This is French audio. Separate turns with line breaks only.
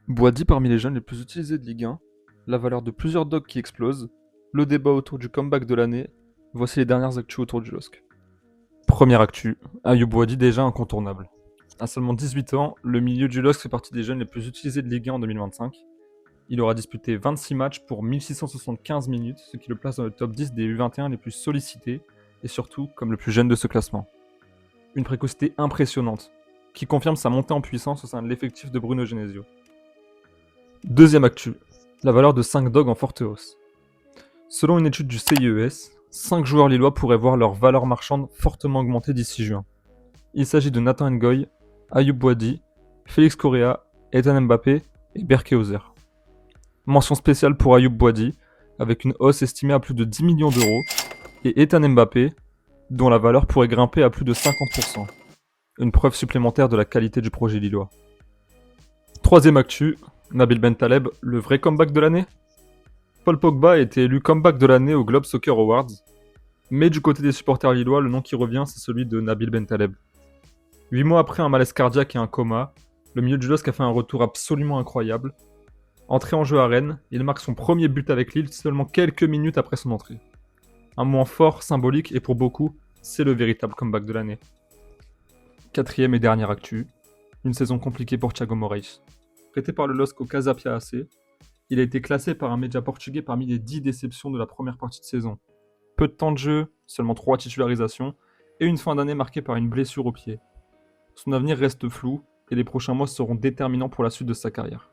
Boadi parmi les jeunes les plus utilisés de Ligue 1, la valeur de plusieurs dogs qui explosent, le débat autour du comeback de l'année, voici les dernières actus autour du LOSC. Première actu, Ayoub Boadi déjà incontournable. À seulement 18 ans, le milieu du LOSC fait partie des jeunes les plus utilisés de Ligue 1 en 2025. Il aura disputé 26 matchs pour 1675 minutes, ce qui le place dans le top 10 des U21 les plus sollicités, et surtout comme le plus jeune de ce classement. Une précocité impressionnante, qui confirme sa montée en puissance au sein de l'effectif de Bruno Genesio. Deuxième actu, la valeur de 5 dogs en forte hausse. Selon une étude du CIES, 5 joueurs lillois pourraient voir leur valeur marchande fortement augmenter d'ici juin. Il s'agit de Nathan Ngoy, Ayoub Boadi, Félix Correa, Ethan Mbappé et Berke Ozer. Mention spéciale pour Ayoub Boadi, avec une hausse estimée à plus de 10 millions d'euros, et Ethan Mbappé, dont la valeur pourrait grimper à plus de 50%. Une preuve supplémentaire de la qualité du projet lillois. Troisième actu, Nabil Bentaleb, le vrai comeback de l'année? Paul Pogba a été élu comeback de l'année au Globe Soccer Awards, mais du côté des supporters lillois, le nom qui revient, c'est celui de Nabil Bentaleb. 8 mois après un malaise cardiaque et un coma, le milieu du LOSC a fait un retour absolument incroyable. Entré en jeu à Rennes, il marque son premier but avec Lille seulement quelques minutes après son entrée. Un moment fort, symbolique, et pour beaucoup, c'est le véritable comeback de l'année. Quatrième et dernière actu, une saison compliquée pour Thiago Moraes. Prêté par le LOSC au Casa Pia AC, il a été classé par un média portugais parmi les 10 déceptions de la première partie de saison. Peu de temps de jeu, seulement 3 titularisations, et une fin d'année marquée par une blessure au pied. Son avenir reste flou, et les prochains mois seront déterminants pour la suite de sa carrière.